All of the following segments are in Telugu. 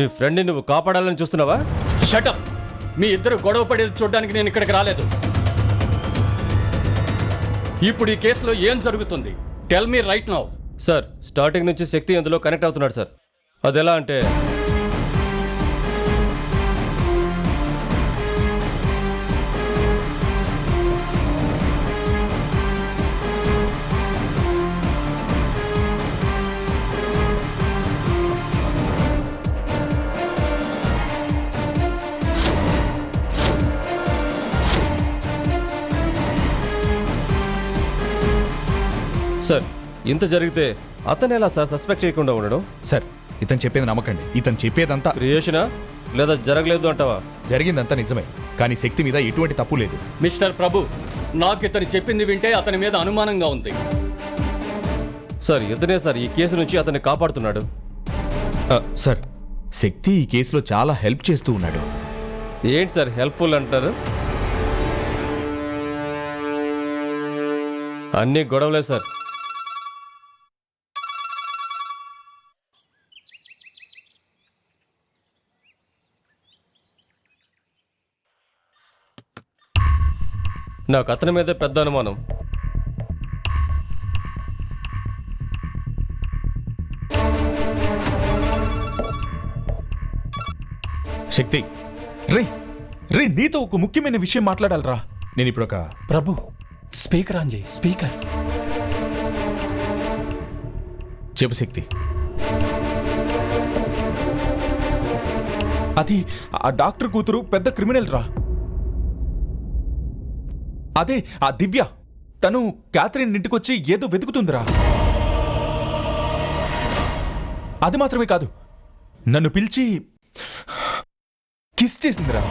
నీ ఫ్రెండ్ని నువ్వు కాపాడాలని చూస్తున్నావా? షటప్! మీ ఇద్దరు గొడవ పడేది చూడడానికి నేను ఇక్కడికి రాలేదు. ఇప్పుడు ఈ కేసులో ఏం జరుగుతుంది? Tell me right now. Sir, starting నుంచి శక్తి అందులో కనెక్ట్ అవుతున్నాడు సార్. అదెలా అంటే సార్, ఇంత జరిగితే అతను ఎలా సార్ సస్పెక్ట్ చేయకుండా ఉండడం? సార్, ఇతను చెప్పేది నమ్మకండి. ఇతను చెప్పేదంతా క్రియేషనా లేదా జరగలేదు అంటావా? జరిగిందంతా నిజమే, కానీ శక్తి మీద ఎటువంటి తప్పు లేదు. మిస్టర్ ప్రభు, నాకు ఇతను చెప్పింది వింటే అతని మీద అనుమానంగా ఉంది. సార్, ఇతనే సార్ ఈ కేసు నుంచి అతన్ని కాపాడుతున్నాడు. సార్, శక్తి ఈ కేసులో చాలా హెల్ప్ చేస్తూ ఉన్నాడు. ఏంటి సార్ హెల్ప్ఫుల్ అంటారు? అన్ని గొడవలే సార్. నాకు అతని మీదే పెద్ద అనుమానం. శక్తి, రే రే నీతో ఒక ముఖ్యమైన విషయం మాట్లాడాలరా. నేను ఇప్పుడు ఒక ప్రభు, స్పీకర్ ఆన్ చేయి. స్పీకర్. చెప్పు శక్తి. అది ఆ డాక్టర్ కూతురు పెద్ద క్రిమినల్ రా. అదే ఆ దివ్య, తను క్యాథరిన్ ఇంటికొచ్చి ఏదో వెతుకుతుందిరా. అది మాత్రమే కాదు, నన్ను పిలిచి కిస్ చేసిందిరా.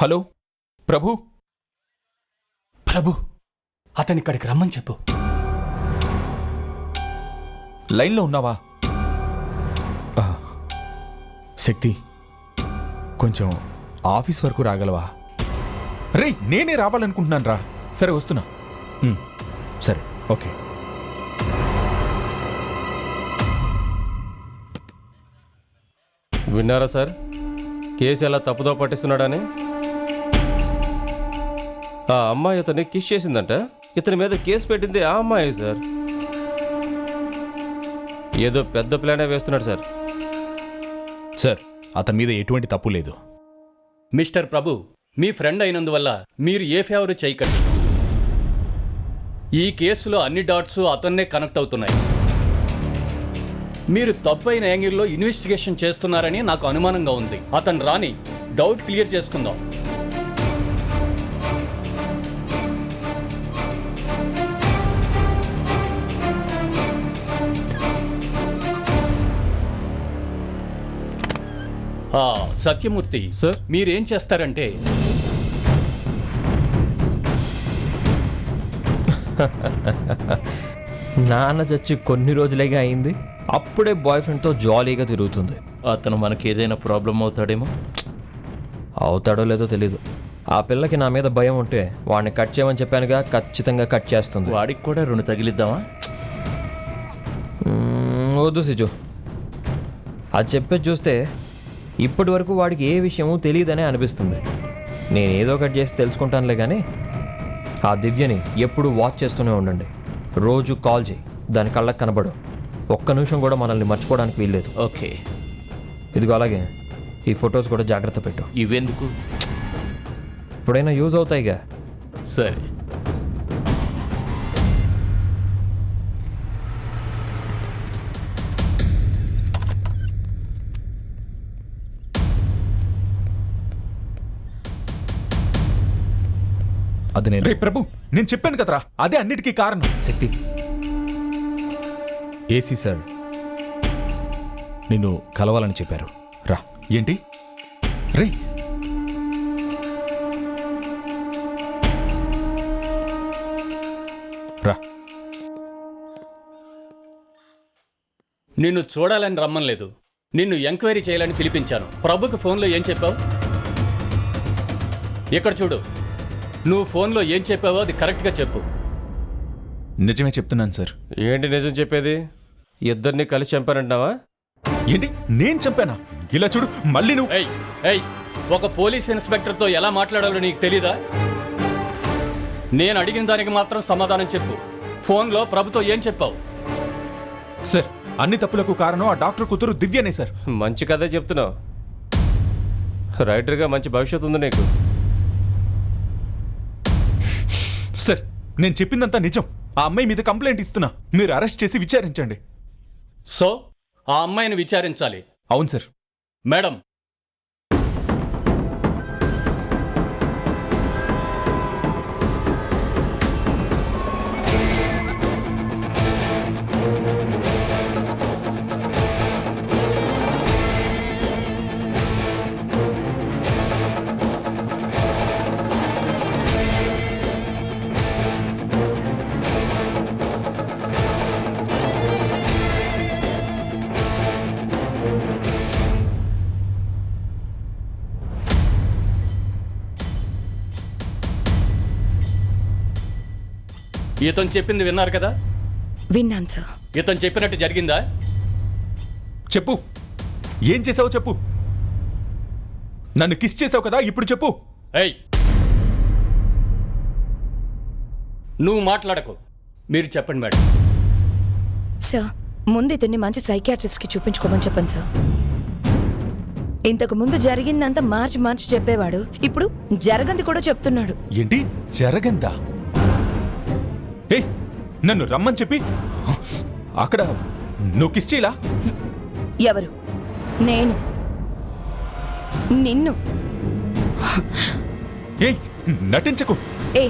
హలో ప్రభు. ప్రభు, అతని ఇక్కడికి రమ్మని చెప్పు. లైన్లో ఉన్నావా? శక్తి, కొంచెం ఆఫీస్ వరకు రాగలవా? రే, నేనే రావాలనుకుంటున్నాను రా. సరే, వస్తున్నా. సరే, ఓకే. విన్నారా సార్, కేసు ఎలా తప్పుదో పట్టిస్తున్నాడని? ఆ అమ్మాయి అతన్ని కిస్ చేసిందంట. ఇతని మీద కేసు పెట్టింది ఆ అమ్మాయి సార్. ఏదో పెద్ద ప్లానే వేస్తున్నాడు సార్. సార్, అతని మీద ఎటువంటి తప్పు లేదు. మిస్టర్ ప్రభు, మీ ఫ్రెండ్ అయినందువల్ల మీరు ఏ ఫేవర్ చేయకండి. ఈ కేసులో అన్ని డాట్స్ అతన్నే కనెక్ట్ అవుతున్నాయి. మీరు తప్పైన యాంగిల్లో ఇన్వెస్టిగేషన్ చేస్తున్నారని నాకు అనుమానంగా ఉంది. అతను రాని డౌట్ క్లియర్ చేసుకుందాం. సత్యమూర్తి సార్, మీరేం చేస్తారంటే, నాన్న చచ్చి కొన్ని రోజులేగా అయింది, అప్పుడే బాయ్ ఫ్రెండ్తో జాలీగా తిరుగుతుంది. అతను మనకి ఏదైనా ప్రాబ్లం అవుతాడేమో. అవుతాడో లేదో తెలీదు. ఆ పిల్లకి నా మీద భయం ఉంటే వాడిని కట్ చేయమని చెప్పానుగా, ఖచ్చితంగా కట్ చేస్తుంది. వాడికి కూడా 2 తగిలిద్దామా? వద్దు సిజు, అది చెప్పేది చూస్తే ఇప్పటి వరకు వాడికి ఏ విషయమూ తెలియదనే అనిపిస్తుంది. నేను ఏదో ఒకటి చేసి తెలుసుకుంటానులే, కానీ ఆ దివ్యని ఎప్పుడూ వాచ్ చేస్తూనే ఉండండి. రోజు కాల్ చేయి, దాని కళ్ళకు కనబడు. ఒక్క నిమిషం కూడా మనల్ని మర్చిపోవడానికి వీల్లేదు. ఓకే. ఇదిగో అలాగే ఈ ఫొటోస్ కూడా జాగ్రత్త పెట్టు. ఇవెందుకు? ఇప్పుడైనా యూజ్ అవుతాయిగా. సరే. అది నేను. రే ప్రభు, నేను చెప్పాను కదరా, అదే అన్నిటికీ కారణం. శక్తి, ఏసీ సార్ నిన్ను కలవాలని చెప్పారు, రా. ఏంటి? రే, రా. నిన్ను చూడాలని రమ్మలేదు, నిన్ను ఎంక్వైరీ చేయాలని పిలిపించాను. ప్రభుకి ఫోన్లో ఏం చెప్పావు? ఇక్కడ చూడు, నువ్వు ఫోన్లో ఏం చెప్పావో అది కరెక్ట్గా చెప్పు. నిజమే చెప్తున్నాను సార్. ఏంటి నిజం చెప్పేది? ఇద్దరిని కలిసి చంపారంటున్నావా? ఏంటి నేను చంపానా? ఇలా చూడు మళ్ళీ నువ్వు. ఏయ్ ఏయ్ ఒక పోలీస్ ఇన్స్పెక్టర్తో ఎలా మాట్లాడాలో నీకు తెలీదా? నేను అడిగిన దానికి మాత్రం సమాధానం చెప్పు. ఫోన్లో ప్రభుతో ఏం చెప్పావు? సార్ అన్ని తప్పులకు కారణం ఆ డాక్టర్ కూతురు దివ్యనే సార్. మంచి కథే చెప్తున్నావు. రైటర్గా మంచి భవిష్యత్తు ఉంది నీకు. సార్ నేను చెప్పిందంతా నిజం. ఆ అమ్మాయి మీద కంప్లైంట్ ఇస్తున్నా. మీరు అరెస్ట్ చేసి విచారించండి. సో ఆ అమ్మాయిని విచారించాలి. అవును సార్. మేడం, ఇతను చెప్పింది విన్నారు కదా? విన్నాను సార్. ఇతను చెప్పినట్టు జరిగిందా? చెప్పు, ఏం చేసావో చెప్పు. నన్ను కిస్ చేసావు కదా, ఇప్పుడు చెప్పు. ఏయ్ నువ్వు మాట్లాడకు. మీరు చెప్పండి మేడం. సార్ ముందు ఇతన్ని మంచి సైకియాట్రిస్ట్కి చూపించుకోమని చెప్పండి సార్. ఇంతకు ముందు జరిగిందంతా మార్చి చెప్పేవాడు, ఇప్పుడు జరగంది కూడా చెప్తున్నాడు. ఏంటి జరగందా? ఏ నన్ను రమ్మని చెప్పి అక్కడ నువ్వు కిస్ చేయలా? ఎవరు? నేను నిన్ను? ఏయ్ నటించకు. ఏ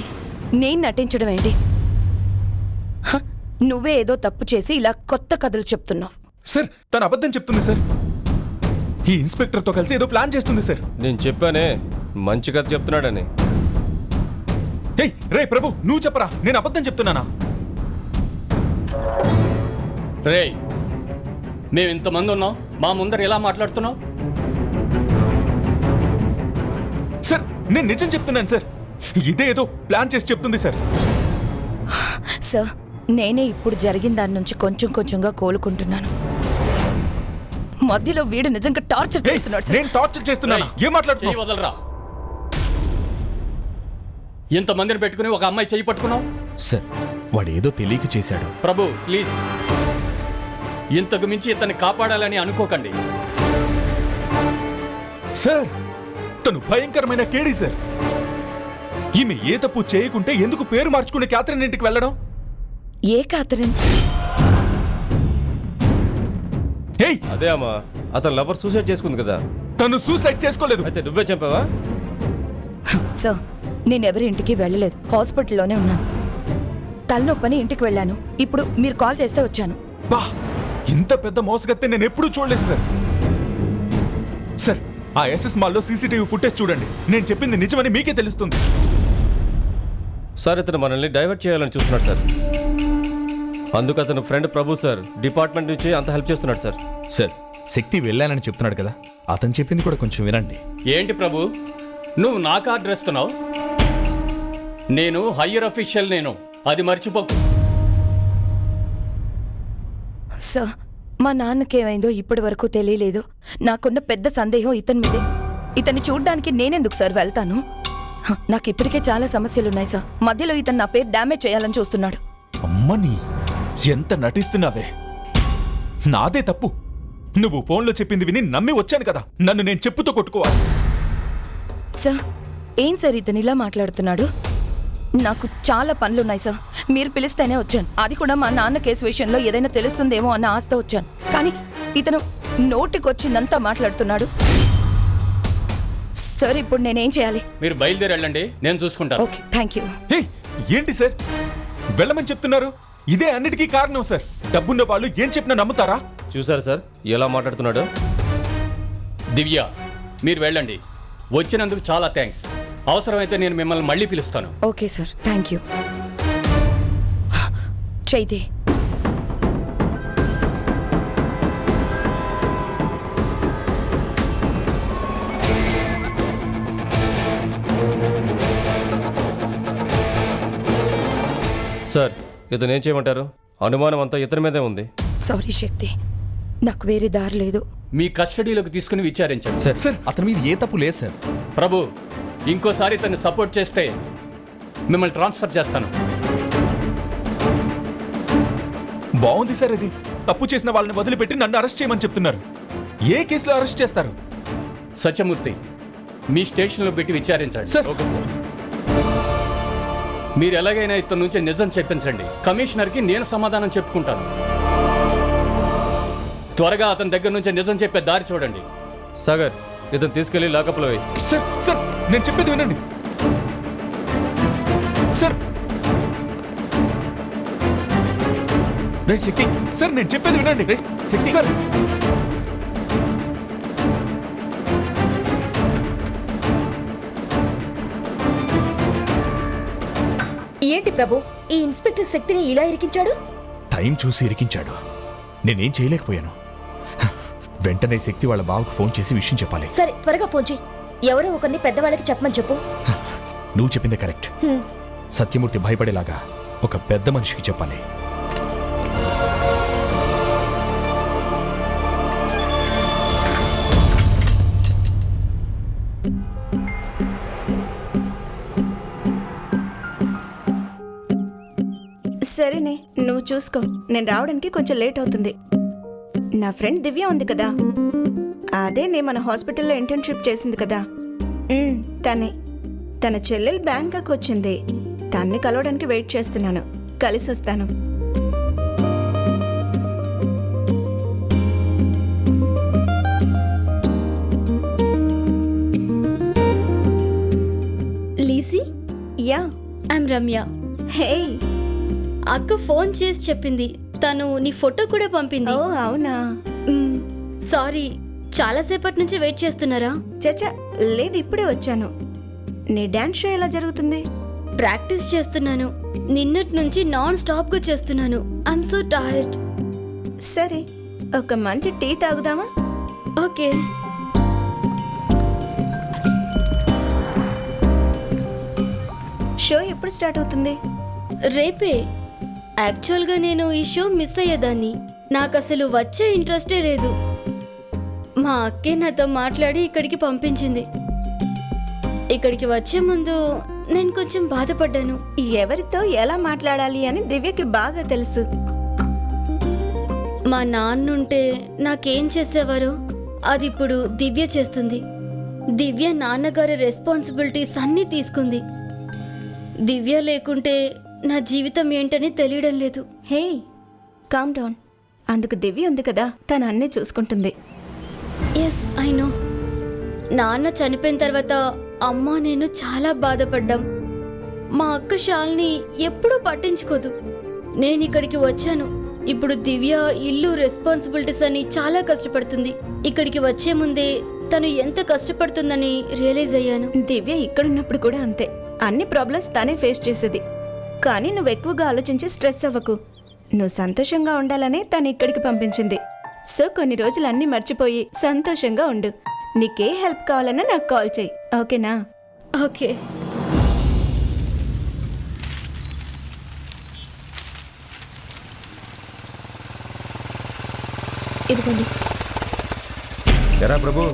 నేను నటించడం ఏంటి? హ, నువ్వే ఏదో తప్పు చేసి ఇలా కొత్త కథలు చెప్తున్నావు. సార్ తను అబద్ధం చెప్తుంది సార్. ఈ ఇన్స్పెక్టర్తో కలిసి ఏదో ప్లాన్ చేస్తుంది సార్. నేను చెప్పానే మంచి కథ చెప్తున్నాడని. ఏయ్ రే ప్రభు, నువ్వు చెప్పరా, నేను అబద్ధం చెప్తున్నానా? రేయ్ మేము ఇంతమంది ఉన్నాం, మా ముందర ఎలా మాట్లాడుతున్నావు? సార్ నేను నిజం చెప్తున్నాను సార్. ఇదే ఏదో ప్లాన్ చేసి చెప్తుంది సార్. సార్ నేనే ఇప్పుడు జరిగిన దాని నుంచి కొంచెంగా కోలుకుంటున్నాను. మధ్యలో వీడు నిజంగా టార్చర్ ఏయ్, చేస్తున్నాడు సార్. నేను టార్చర్ చేస్తున్నానా? ఏం చెయ్యి మాట్లాడుతున్నావు? వదలరా. ఇంతమందిని పెట్టుకుని ఒక అమ్మాయి చెయ్యి పట్టుకున్నావు. సార్ వాడేదో తెలియక చేశాడు. ప్రభు ప్లీజ్, ఇంతకు మించి ఇతన్ని కాపాడాలని అనుకోకండి. సార్ తను భయంకరమైన కేడి సార్. ఈమె ఏ తప్పు చేయకుంటే ఎందుకు పేరు మార్చుకునే క్యాథరిన్ ఇంటికి వెళ్ళడం? ఏ కాతరిన్? ఏయ్ అదే అమ్మా, అతను లవర్ సూసైడ్ చేసుకుంది కదా. తను సూసైడ్ చేసుకోలేదు. అయితే నువ్వే చంపావా? సార్ నేనెవరి ఇంటికి వెళ్ళలేదు, హాస్పిటల్లోనే ఉన్నాను. తలనొప్పని ఇంటికి వెళ్ళాను. ఇప్పుడు మీరు కాల్ చేస్తే వచ్చాను. బా ఇంత పెద్ద మోసగత్తే నేను ఎప్పుడూ చూడలేదు సార్. సార్ ఆ ఎస్ఎస్ మాల్లో సీసీటీవీ ఫుటేజ్ చూడండి. నేను చెప్పింది నిజమని మీకే తెలుస్తుంది. సార్ ఇతను మనల్ని డైవర్ట్ చేయాలని చూస్తున్నాడు సార్. అందుకు అతను ఫ్రెండ్ ప్రభు సార్ డిపార్ట్మెంట్ నుంచి అంత హెల్ప్ చేస్తున్నాడు సార్. సార్ శక్తి వెళ్ళాలని చెప్తున్నాడు కదా, అతను చెప్పింది కూడా కొంచెం వినండి. ఏంటి ప్రభు నువ్వు నాకు ఆర్డర్ ఇస్తున్నావు? నేను హయ్యర్ అఫీషియల్, నేను అది మర్చిపోకు. సార్ మా నాన్నకేమైందో ఇప్పటి వరకు తెలియలేదు. నాకున్న పెద్ద సందేహం ఇతని మీదే. ఇతన్ని చూడ్డానికి నేనెందుకు సార్ వెళ్తాను? నాకు ఇప్పటికే చాలా సమస్యలున్నాయి సార్. మధ్యలో ఇతను నా పేరు డ్యామేజ్ చేయాలని చూస్తున్నాడు. అమ్మని ఎంత నటిస్తున్నావే. నాదే తప్పు. నువ్వు ఫోన్లో చెప్పింది విని నమ్మి వచ్చాను కదా, నన్ను నేను చెప్పుతో కొట్టుకోవాలి. సార్ ఏం సార్ ఇతను ఇలా మాట్లాడుతున్నాడు? నాకు చాలా పనులున్నాయి సార్. మీరు పిలిస్తేనే వచ్చాను. అది కూడా మా నాన్న కేసు విషయంలో ఏదైనా తెలుస్తుందేమో అన్న ఆశతో వచ్చాను. కానీ ఇతను నోటికొచ్చిందంతా మాట్లాడుతున్నాడు. సార్ ఇప్పుడు నేనేం చేయాలి? మీరు బయలుదేరి వెళ్ళండి, నేను చూసుకుంటాను. Okay thank you. ఏయ్ ఏంటి సార్ వెళ్ళమని చెప్తున్నారు? ఇదే అన్నిటికీ కారణం సార్. డబ్బున్న వాళ్ళు ఏం చెప్పినా నమ్ముతారా? చూసారు సార్ ఎలా మాట్లాడుతున్నాడు. దివ్య మీరు వెళ్ళండి. వచ్చినందుకు చాలా థ్యాంక్స్. అవసరమైతే నేను మిమ్మల్ని మళ్ళీ పిలుస్తాను. Okay sir thank you. చైతే సార్ ఇతను ఏం చేయమంటారు? అనుమానం అంతా ఇతని మీదే ఉంది. సారీ శక్తి, నాకు వేరే దారి లేదు. మీ కస్టడీలోకి తీసుకుని విచారించండి. సార్ అతని మీద ఏ తప్పు లేదు సార్. ప్రభు, ఇంకోసారి తను సపోర్ట్ చేస్తే మిమ్మల్ని ట్రాన్స్ఫర్ చేస్తాను. బాగుంది సార్ ఇది. తప్పు చేసిన వాళ్ళని వదిలిపెట్టి నన్ను అరెస్ట్ చేయమని చెప్తున్నారు. ఏ కేసులో అరెస్ట్ చేస్తారు? సత్యమూర్తి, మీ స్టేషన్లో పెట్టి విచారించండి. Sir okay sir. మీరు ఎలాగైనా ఇతని నుంచి నిజం చెప్పించండి. కమిషనర్కి నేను సమాధానం చెప్పుకుంటాను. త్వరగా అతని దగ్గర నుంచి నిజం చెప్పే దారి చూడండి. సాగర్, ఇతను తీసుకెళ్లి లాకప్లో వేయి. సార్ సార్ నేను చెప్పేది వినండి సార్. రే శక్తి, సార్ నేను చెప్పేది వినండి. శక్తి. సార్ ఏంటి ప్రభు, ఈ ఇన్స్పెక్టర్ శక్తిని ఇలా ఇరికించాడు? టైం చూసి ఇరికించాడు. నేనేం చేయలేకపోయాను. వెంటనే శక్తి వాళ్ళ బావకు ఫోన్ చేసి విషయం చెప్పాలి. సరే, త్వరగా ఫోన్ చేయి. ఎవరో ఒకరిని పెద్దవాళ్ళకి చెప్పమని చెప్పు. నువ్వు చెప్పింది కరెక్ట్. సత్యమూర్తి భయపడేలాగా ఒక పెద్ద మనిషికి చెప్పాలి. సరేనే, నువ్వు చూసుకో. నేను రావడానికి కొంచెం లేట్ అవుతుంది. నా ఫ్రెండ్ దివ్య ఉంది కదా, అదే నేను మన హాస్పిటల్లో ఇంటర్న్షిప్ చేసింది కదా, తనే. తన చెల్లెలు బ్యాంకాక్ వచ్చింది. తన్ని కలవడానికి వెయిట్ చేస్తున్నాను. కలిసి వస్తాను. లీసీ, యా, ఐమ్ రమ్య. హే. అక్క ఫోన్ చేసి చెప్పింది. తను నీ ఫోటో కూడా పంపింది. ఓ అవునా? సారీ, చాలాసేపటి నుంచి వెయిట్ చేస్తున్నారా? చచ్చా, లేదు, ఇప్పుడే వచ్చాను. నీ డాన్స్ షో ఎలా జరుగుతుంది? ప్రాక్టీస్ చేస్తున్నాను. నిన్నటి నుంచి నాన్ స్టాప్ గా చేస్తున్నాను. I'm so tired. సరే, ఒక మంచి టీ తాగుదామా? ఓకే. షో ఎప్పుడు స్టార్ట్ అవుతుంది? రేపే. యాక్చువల్గా నేను ఈ షో మిస్ అయ్యేదాన్ని. నాకు అసలు వచ్చే ఇంట్రెస్టే లేదు. మా అక్కే నాతో మాట్లాడి ఇక్కడికి పంపించింది. ఇక్కడికి వచ్చే ముందు నేను కొంచెం బాధపడ్డాను. ఎవరితో ఎలా మాట్లాడాలి అని దివ్యకి బాగా తెలుసు. మా నాన్నుంటే నాకేం చేసేవారో అది ఇప్పుడు దివ్య చేస్తుంది. దివ్య నాన్నగారి రెస్పాన్సిబిలిటీస్ అన్నీ తీసుకుంది. దివ్య లేకుంటే నా జీవితం ఏంటని తెలియడం లేదు. Hey, calm down. అందుకు దివ్య ఉంది కదా, తను అన్నీ చూసుకుంటుంది. Yes, I know. నాన్న చనిపోయిన తర్వాత అమ్మ నేను చాలా బాధపడ్డాం. మా అక్క శాలిని ఎప్పుడూ పట్టించుకోదు. నేను ఇక్కడికి వచ్చాను. ఇప్పుడు దివ్య ఇల్లు రెస్పాన్సిబిలిటీస్ అని చాలా కష్టపడుతుంది. ఇక్కడికి వచ్చే ముందే తను ఎంత కష్టపడుతుందని రియలైజ్ అయ్యాను. దివ్య ఇక్కడున్నప్పుడు కూడా అంతే. అన్ని ప్రాబ్లమ్స్ తనే ఫేస్ చేసేది. కానీ నువ్వు ఎక్కువగా ఆలోచించి స్ట్రెస్ అవ్వకు. నువ్వు సంతోషంగా ఉండాలని తను ఇక్కడికి పంపించింది. సో కొన్ని రోజులు అన్నీ మర్చిపోయి సంతోషంగా ఉండు. నీకే హెల్ప్ కావాలన్నా నాకు కాల్ చేయి, ఓకేనా? ఓకే. ఇదిగోండి. ఎరా ప్రభు,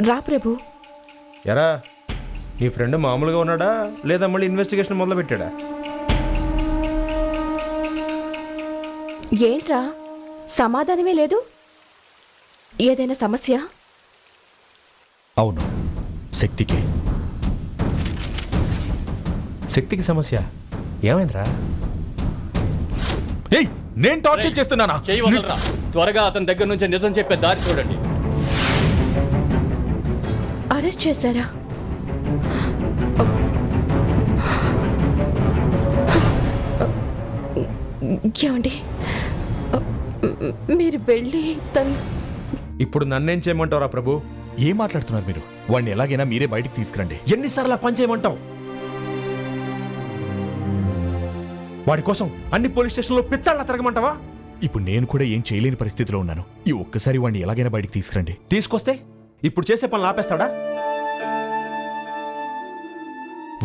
రా ప్రభు. ఎరా నీ ఫ్రెండ్ మామూలుగా ఉన్నాడా లేదా మళ్ళీ ఇన్వెస్టిగేషన్ మొదలు పెట్టాడా? ఏంట్రా, సమాధానమే లేదు. ఏదైనా సమస్య? అవును, శక్తికి. శక్తికి సమస్య ఏమైందిరా? ఏయ్, నేను టార్చర్ చేస్తున్నానా? చెయ్యి వదలరా. త్వరగా అతని దగ్గర నుంచి నిజం చెప్పే దారి చూడండి. అరెస్ట్ చేశారా? ఏమండి, మీరు వెళ్ళి ఇప్పుడు నన్నేం చేయమంటావురా ప్రభు? ఏం మాట్లాడుతున్నారు మీరు? వాడిని ఎలాగైనా మీరే బయటికి తీసుకురండి. ఎన్నిసార్లు పని చేయమంటావు? వాడి కోసం అన్ని పోలీస్ స్టేషన్లో పిచ్చాళ్ళ తిరగమంటావా? ఇప్పుడు నేను కూడా ఏం చేయలేని పరిస్థితిలో ఉన్నాను. ఈ ఒక్కసారి వాడిని ఎలాగైనా బయటికి తీసుకురండి. తీసుకొస్తే ఇప్పుడు చేసే పనులు ఆపేస్తాడా?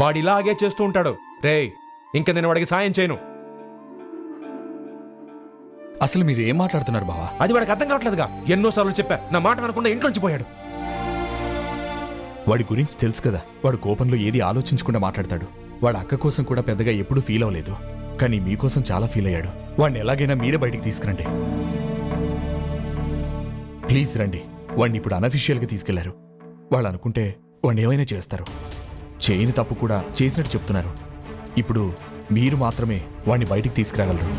వాడిలాగే చేస్తూ ఉంటాడు. రేయ్, ఇంకా నేను వాడికి సాయం చేయను. అసలు మీరు ఏం మాట్లాడుతున్నారు బావా? అది వాడికి అర్థం కావట్లేదుగా. ఎన్నోసార్లు చెప్పా, నా మాట వినకుండా ఇంట్లోంచి పోయాడు. వాడి గురించి తెలుసు కదా, వాడు కోపంలో ఏది ఆలోచించకుండా మాట్లాడతాడు. వాడి అక్క కోసం కూడా పెద్దగా ఎప్పుడూ ఫీల్ అవ్వలేదు, కానీ మీకోసం చాలా ఫీల్ అయ్యాడు. వాడిని ఎలాగైనా మీరే బయటికి తీసుకురండి. ప్లీజ్ రండి. వాడిని ఇప్పుడు అనఫిషియల్గా తీసుకెళ్లారు. వాళ్ళు అనుకుంటే వాడిని ఏమైనా చేస్తారు. చేయని తప్పు కూడా చేసినట్టు చెప్తున్నారు. ఇప్పుడు మీరు మాత్రమే వాడిని బయటికి తీసుకురాగలరు.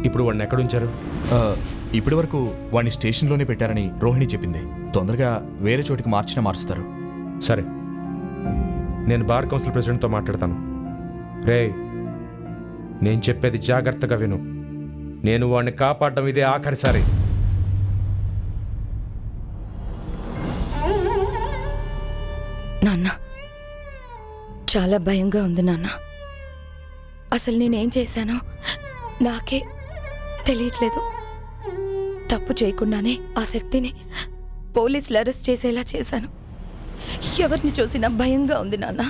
ఇప్పుడు వాడిని ఎక్కడుంచారు? ఇప్పటి వరకు వాడిని స్టేషన్లోనే పెట్టారని రోహిణి చెప్పింది. తొందరగా వేరే చోటికి మారుస్తారు. సరే, నేను బార్ కౌన్సిల్ ప్రెసిడెంట్తో మాట్లాడతాను. రేయ్, నేను చెప్పేది జాగ్రత్తగా విను. నేను వాడిని కాపాడడం ఇదే ఆఖరిసారి. నాన్న, చాలా భయంగా ఉంది నాన్న. అసలు నేనేం చేశానో నాకే తెలియట్లేదు. తప్పు చేయకుండానే ఆ శక్తిని పోలీసులు అరెస్ట్ చేసేలా చేశాను. ఎవరిని చూసినా భయంగా ఉంది నాన్న.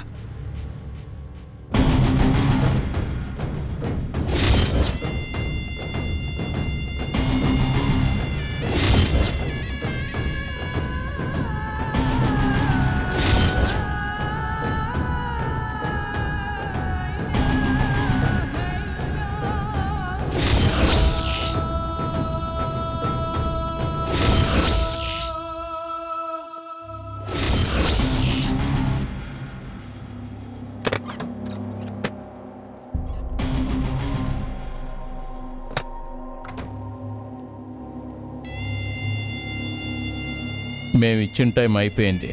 మేము ఇచ్చిన టైం అయిపోయింది.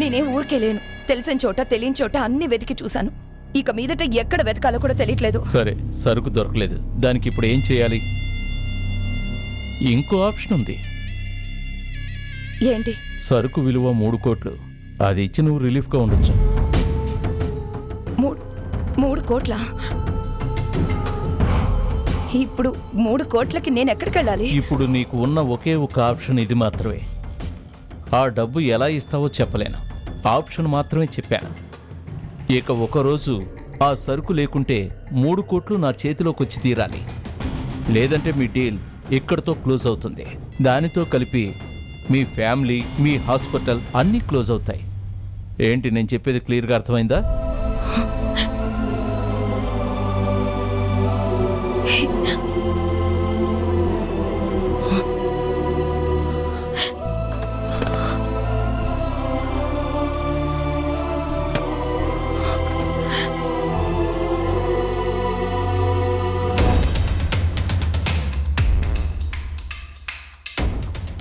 నేనేం ఊరికే లేను. తెలిసిన చోట తెలియని చోట అన్ని వెతికి చూశాను. ఇక మీదట ఎక్కడ వెతకాలో కూడా తెలియట్లేదు. సరే, సరుకు దొరకలేదు. దానికి ఇప్పుడు ఏం చేయాలి? ఇంకో ఆప్షన్ ఉంది. ఏంటి? సరుకు విలువ 3 కోట్లు. అది ఇచ్చి నువ్వు రిలీఫ్గా ఉండొచ్చు. 3 కోట్ల? ఇప్పుడు 3 కోట్లకి నేను ఎక్కడికి వెళ్ళాలి? ఇప్పుడు నీకు ఉన్న ఒకే ఒక ఆప్షన్ ఇది మాత్రమే. ఆ డబ్బు ఎలా ఇస్తావో చెప్పలేను, ఆప్షన్ మాత్రమే చెప్పాను. ఇక ఒకరోజు ఆ సరుకు లేకుంటే 3 కోట్లు నా చేతిలోకి వచ్చి తీరాలి. లేదంటే మీ డీల్ ఇక్కడితో క్లోజ్ అవుతుంది. దానితో కలిపి మీ ఫ్యామిలీ, మీ హాస్పిటల్ అన్నీ క్లోజ్ అవుతాయి. ఏంటి నేను చెప్పేది క్లియర్గా అర్థమైందా?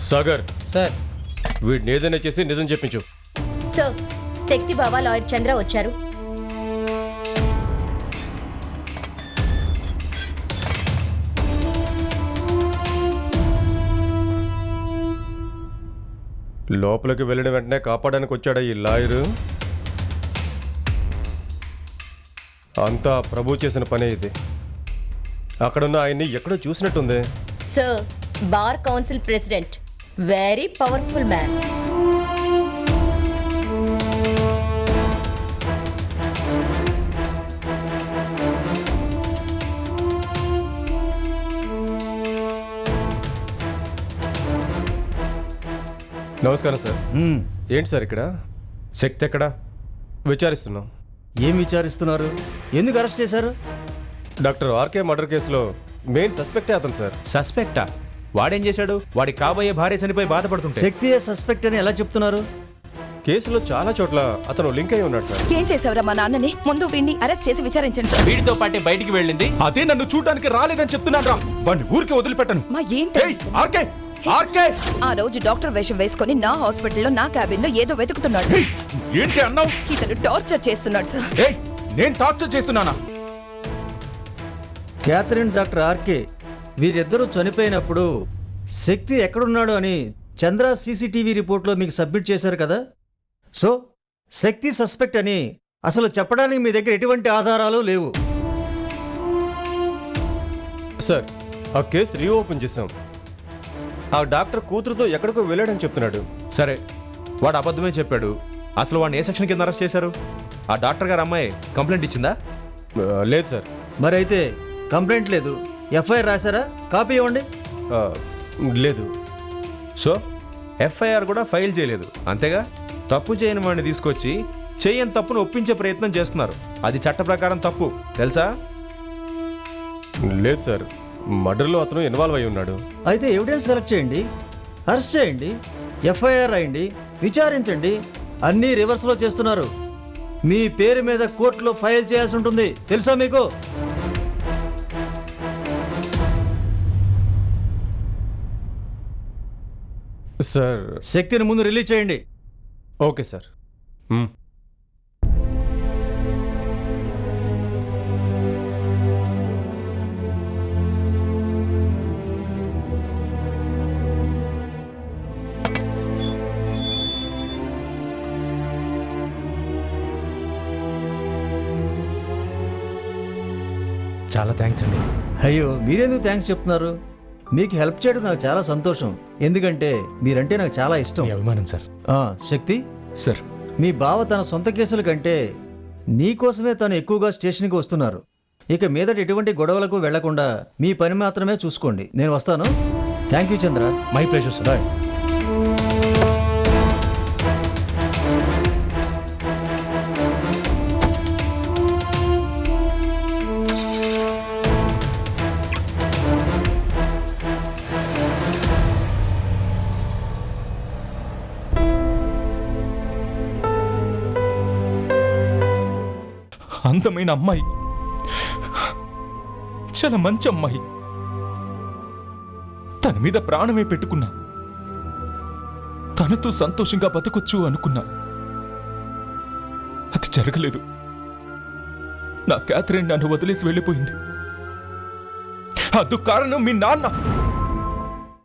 సాగర్, సార్. వీడిని ఏదైనా చేసి నిజం చెప్పించు. సార్, శక్తి బాబా లాయర్ చంద్ర వచ్చారు. లోపలికి వెళ్ళిన వెంటనే కాపాడడానికి వచ్చాడా ఈ లాయరు? అంతా ప్రభు చేసిన పనే ఇది. అక్కడున్న ఆయన్ని ఎక్కడో చూసినట్టుంది. Sir, bar council president, very powerful man. నమస్కారం సార్. ఏంటి సార్ ఇక్కడ? శక్తి ఎక్కడా? విచారిస్తున్నాం. ఏం విచారిస్తున్నారు? ఎందుకు అరెస్ట్ చేశారు? డాక్టర్ ఆర్కే మర్డర్ కేసులో మెయిన్ సస్పెక్టే అతను సార్. సస్పెక్టా? వాడేం చేశాడు? వాడి కాబోయే భార్య చనిపోయి బాధపడుతుంటే శక్తియే సస్పెక్ట్ అని ఎలా చెప్తున్నారు? కేసులో చాలా చోట్ల అతను లింక్ అయి ఉన్నాడు సార్. ఏం చేసావురా మా నాన్నని? ముందు వీడిని అరెస్ట్ చేసి విచారించండి సార్. వీడితో పాటే బయటికి వెళ్ళింది. అదే నన్ను చూడడానికి రాలేదని చెప్తున్నాను రా. వాడిని ఊరికే వదిలిపెట్టను. మా ఏంటి? ఆర్కే, ఆర్కే! ఆ రోజు డాక్టర్ వేషం వేసుకొని నా హాస్పిటల్లో నా క్యాబిన్ లో ఏదో వెతుకుతున్నాడు. ఏంటి అన్నావు? ఇతను టార్చర్ చేస్తున్నాడు సార్. నేను టార్చర్ చేస్తున్నానా? క్యాథరిన్, డాక్టర్ ఆర్కే వీరిద్దరూ చనిపోయినప్పుడు శక్తి ఎక్కడున్నాడు అని చంద్ర సీసీటీవీ రిపోర్ట్లో మీకు సబ్మిట్ చేశారు కదా. సో శక్తి సస్పెక్ట్ అని అసలు చెప్పడానికి మీ దగ్గర ఎటువంటి ఆధారాలు లేవు. సార్ ఆ కేసు రీఓపెన్ చేసాం. ఆ డాక్టర్ కూతురుతో ఎక్కడికో వెళ్ళాడని చెప్తున్నాడు. సరే, వాడు అబద్ధమే చెప్పాడు. అసలు వాడిని ఏ సెక్షన్ కింద అరెస్ట్ చేశారు? ఆ డాక్టర్ గారు అమ్మాయి కంప్లైంట్ ఇచ్చిందా? లేదు సార్. మరైతే కంప్లైంట్ లేదు, ఎఫ్ఐఆర్ రాశారా? కాపీ ఇవ్వండి. ఆ, లేదు. సో ఎఫ్ఐఆర్ కూడా ఫైల్ చేయలేదు, అంతేగా? తప్పు చేయని వాడిని తీసుకొచ్చి చేయని తప్పును ఒప్పించే ప్రయత్నం చేస్తున్నారు. అది చట్ట ప్రకారం తప్పు, తెలుసా? లేదు సార్, మర్డర్లో అతను ఇన్వాల్వ్ అయి ఉన్నాడు. అయితే ఎవిడెన్స్ కలెక్ట్ చేయండి, అరెస్ట్ చేయండి, ఎఫ్ఐఆర్ రాయండి, విచారించండి. అన్నీ రివర్స్లో చేస్తున్నారు. మీ పేరు మీద కోర్టులో ఫైల్ చేయాల్సి ఉంటుంది, తెలుసా మీకు? సార్ శక్తిని ముందు రిలీజ్ చేయండి. Okay sir. చాలా థ్యాంక్స్ అండి. అయ్యో, మీరెందుకు థ్యాంక్స్ చెప్తున్నారు? మీకు హెల్ప్ చేయడం నాకు చాలా సంతోషం, ఎందుకంటే మీరంటే నాకు చాలా ఇష్టం. మీ అభిమానం సార్. శక్తి సార్, మీ బావ తన సొంత కేసుల కంటే నీకోసమే తను ఎక్కువగా స్టేషన్కి వస్తున్నారు. ఇక మీదట ఎటువంటి గొడవలకు వెళ్లకుండా మీ పని మాత్రమే చూసుకోండి. నేను వస్తాను. Thank you Chandra. My pleasure sir. Bye. అందమైన అమ్మాయి, చాలా మంచి అమ్మాయి, తన మీద ప్రాణమే పెట్టుకున్నా, తనతో సంతోషంగా బతకొచ్చు అనుకున్నా. అది జరగలేదు. నా క్యాథరిన్ నన్ను వదిలేసి వెళ్ళిపోయింది. అందుకు కారణం మీ నాన్న.